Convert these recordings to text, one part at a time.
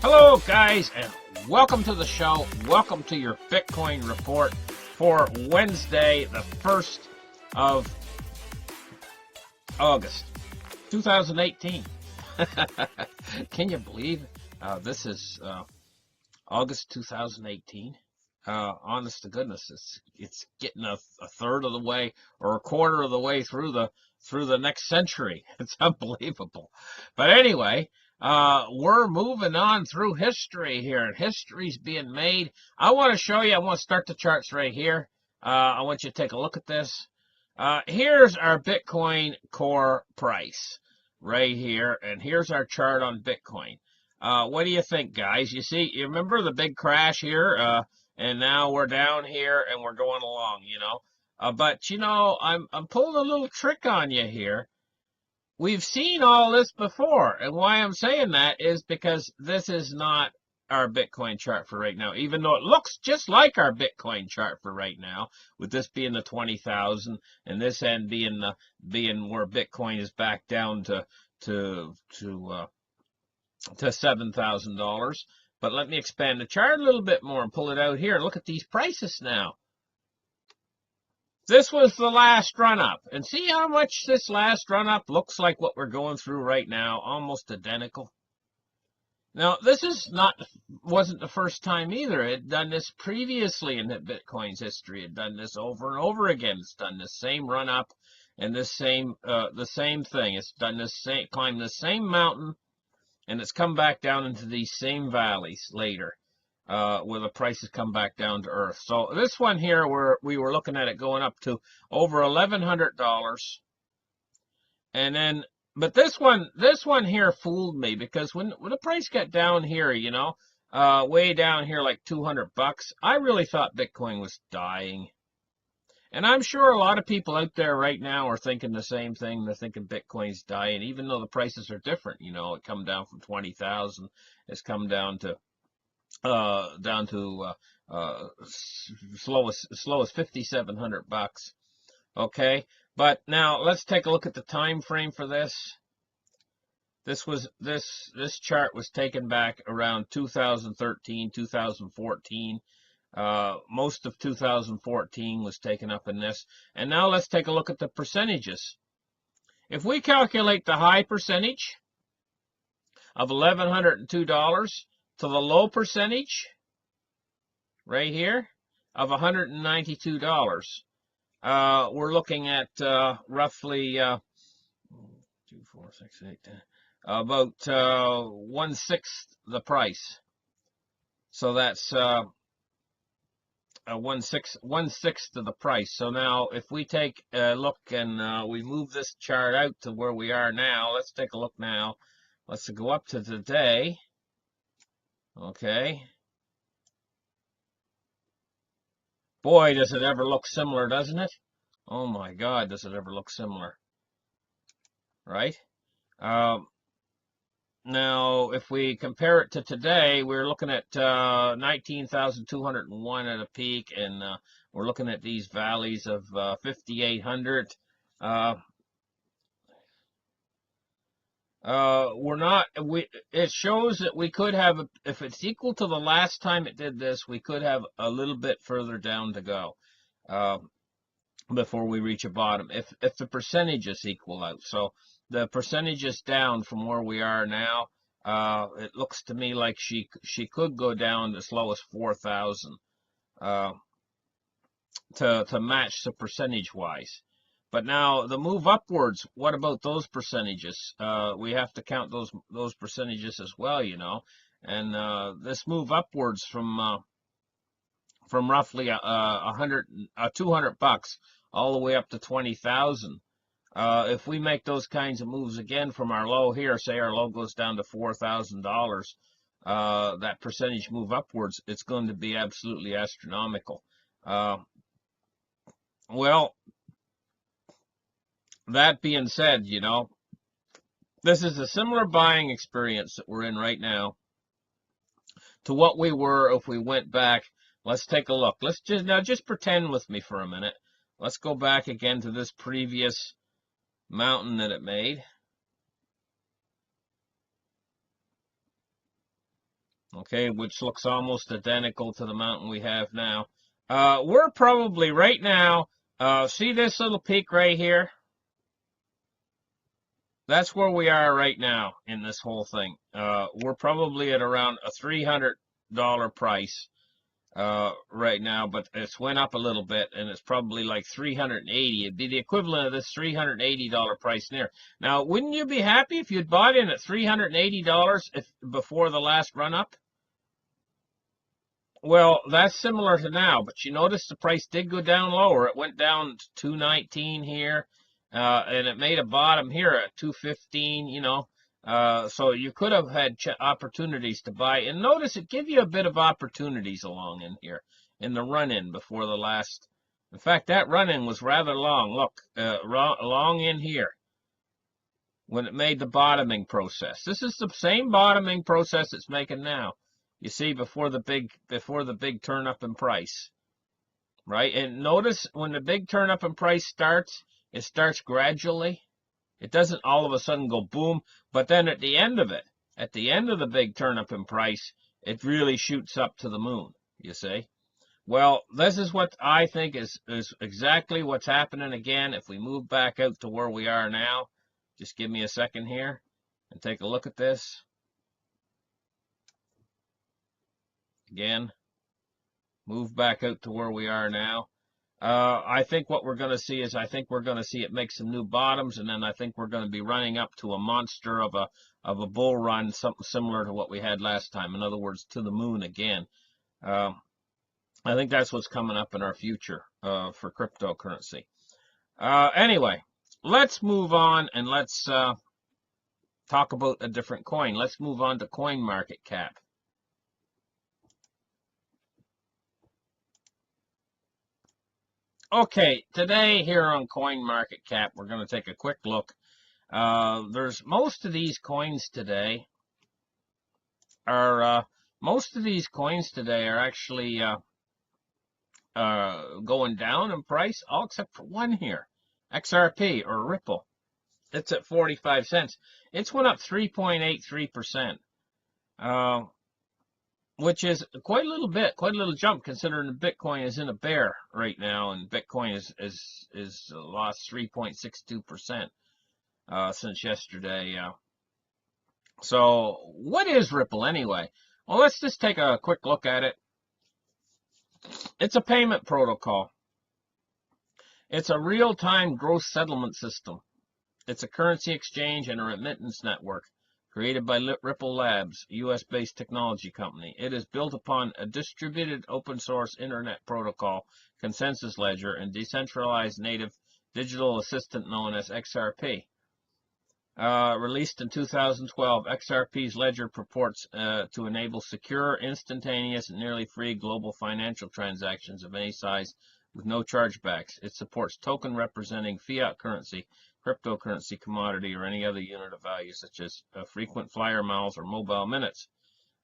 Hello, guys, and welcome to the show. Welcome to your Bitcoin report for Wednesday, the 1st of August, 2018. Can you believe this is August 2018? Honest to goodness, it's getting a third of the way or a quarter of the way through the next century. It's unbelievable. But anyway, we're moving on through history here, and history's being made. I want to show you. I want to start the charts right here. I want you to take a look at this. Here's our Bitcoin core price right here, and here's our chart on Bitcoin. What do you think, guys? You remember the big crash here? And now we're down here and we're going along, but I'm pulling a little trick on you here. We've seen all this before, and why I'm saying that is because this is not our Bitcoin chart for right now, even though it looks just like our Bitcoin chart for right now, with this being the 20,000 and this end being where Bitcoin is back down to $7,000. But let me expand the chart a little bit more and pull it out here. Look at these prices now. This was the last run-up. And see how much this last run-up looks like what we're going through right now. Almost identical. Now, this wasn't the first time either. It had done this previously in Bitcoin's history. It had done this over and over again. It's done the same run-up and the same thing. It's done climbed the same mountain. And it's come back down into these same valleys later, where the prices come back down to earth. So this one here, we were looking at it going up to over $1,100, and then, but this one here fooled me, because when the price got down here, way down here like $200, I really thought Bitcoin was dying. And I'm sure a lot of people out there right now are thinking the same thing. They're thinking Bitcoin's dying, even though the prices are different. It come down from 20,000. It's come down to slow as 5,700 bucks. Okay, but now let's take a look at the time frame for this. This chart was taken back around 2013, 2014. Most of 2014 was taken up in this. And now let's take a look at the percentages. If we calculate the high percentage of $1,102 to the low percentage right here of $192, we're looking at roughly 2, 4, 6, 8, 10, about 1/6 the price. So that's 1/6 of the price. So now if we take a look and we move this chart out to where we are now, let's take a look now. Let's go up to today. Okay. Boy, does it ever look similar, doesn't it? Oh my God, does it ever look similar? Right? Now, if we compare it to today, we're looking at 19,201 at a peak, and we're looking at these valleys of 5,800. It shows that we could have, if it's equal to the last time it did this, we could have a little bit further down to go before we reach a bottom, if the percentages equal out. So the percentages down from where we are now, it looks to me like she could go down as low as 4,000 to match the percentage wise. But now the move upwards, what about those percentages? We have to count those percentages as well, And this move upwards from roughly 200 bucks all the way up to 20,000. If we make those kinds of moves again from our low here, say our low goes down to $4,000, that percentage move upwards, it's going to be absolutely astronomical. Well, that being said, this is a similar buying experience that we're in right now to what we were if we went back. Let's take a look. Let's just pretend with me for a minute. Let's go back again to this previous mountain that it made. okay, which looks almost identical to the mountain we have now. We're probably right now, see this little peak right here? That's where we are right now in this whole thing. We're probably at around a $300 price right now, but it's went up a little bit, and it's probably like 380. It'd be the equivalent of this $380 price near. Now, wouldn't you be happy if you'd bought in at $380 before the last run up? Well, that's similar to now, but you notice the price did go down lower. It went down to 219 here, and it made a bottom here at 215, you know. So you could have had opportunities to buy. And notice it give you a bit of opportunities along in here in the run-in before the last. In fact, that run-in was rather long. Look, long in here when it made the bottoming process. This is the same bottoming process it's making now. You see, before the big turn up in price, right? And notice when the big turn up in price starts, it starts gradually. It doesn't all of a sudden go boom, but then at the end of it, at the end of the big turn up in price, it really shoots up to the moon, you see? Well, this is what I think is exactly what's happening again. If we move back out to where we are now, just give me a second here and take a look at this. Again, move back out to where we are now. I think what we're going to see is we're going to see it make some new bottoms, and then I think we're going to be running up to a monster of a bull run, something similar to what we had last time. In other words, to the moon again. I think that's what's coming up in our future for cryptocurrency. Anyway, let's move on and let's talk about a different coin. Let's move on to CoinMarketCap. Okay, today here on CoinMarketCap, we're going to take a quick look. There's most of these coins today are actually going down in price, all except for one here, XRP or Ripple. It's at 45 cents. It's went up 3.83%. Which is quite a little jump considering the Bitcoin is in a bear right now, and Bitcoin is lost 3.62% since yesterday. So what is Ripple anyway? Well, let's just take a quick look at it. It's a payment protocol. It's a real-time gross settlement system. It's a currency exchange and a remittance network. Created by Ripple Labs, US-based technology company. It is built upon a distributed open-source internet protocol, consensus ledger, and decentralized native digital assistant known as XRP. Released in 2012, XRP's ledger purports to enable secure, instantaneous, and nearly free global financial transactions of any size with no chargebacks. It supports token representing fiat currency, cryptocurrency, commodity, or any other unit of value, such as frequent flyer miles or mobile minutes.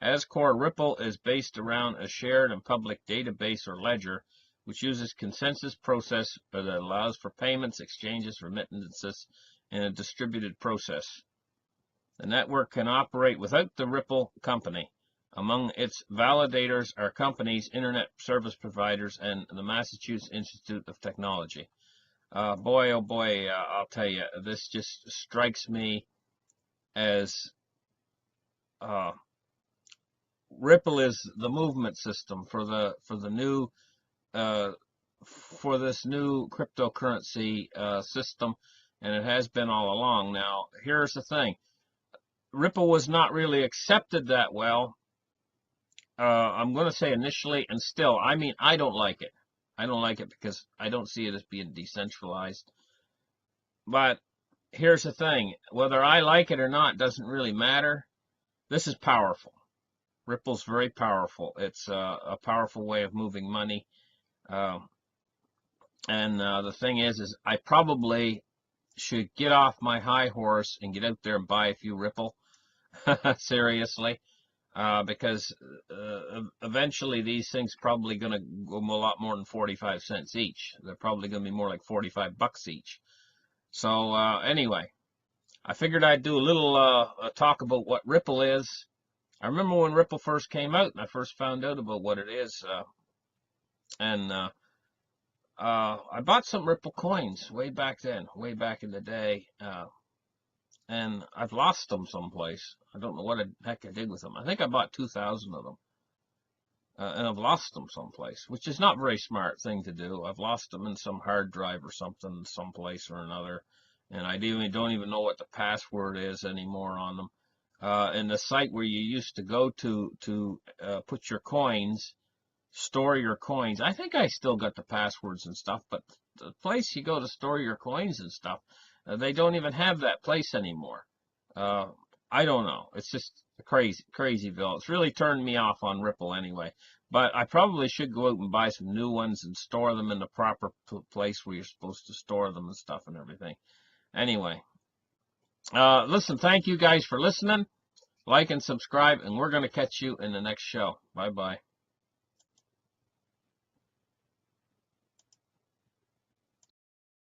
As core, Ripple is based around a shared and public database or ledger, which uses consensus process that allows for payments, exchanges, remittances in a distributed process. The network can operate without the Ripple company. Among its validators are companies, internet service providers, and the Massachusetts Institute of Technology. Boy, oh boy, I'll tell you, this just strikes me as Ripple is the movement system for this new cryptocurrency system, and it has been all along. Now, here's the thing: Ripple was not really accepted that well. I'm going to say initially, and still, I mean, I don't like it. I don't like it because I don't see it as being decentralized. But here's the thing. Whether I like it or not doesn't really matter. This is powerful. Ripple's very powerful. It's a powerful way of moving money. And the thing is I probably should get off my high horse and get out there and buy a few Ripple. Seriously. Because eventually these things probably going to go a lot more than 45 cents each. They're probably going to be more like 45 bucks each. So anyway, I figured I'd do a little talk about what Ripple is, I remember when Ripple first came out and I first found out about what it is. I bought some Ripple coins way back then, way back in the day. And I've lost them someplace. I don't know what the heck I did with them. I think I bought 2,000 of them. And I've lost them someplace, which is not a very smart thing to do. I've lost them in some hard drive or something, someplace or another, and I don't even know what the password is anymore on them. And the site where you used to go to put your coins, store your coins, I think I still got the passwords and stuff, but the place you go to store your coins and stuff, they don't even have that place anymore. I don't know. It's just crazyville. It's really turned me off on Ripple anyway. But I probably should go out and buy some new ones and store them in the proper place where you're supposed to store them and stuff and everything. Anyway, listen, thank you guys for listening. Like and subscribe, and we're going to catch you in the next show. Bye-bye.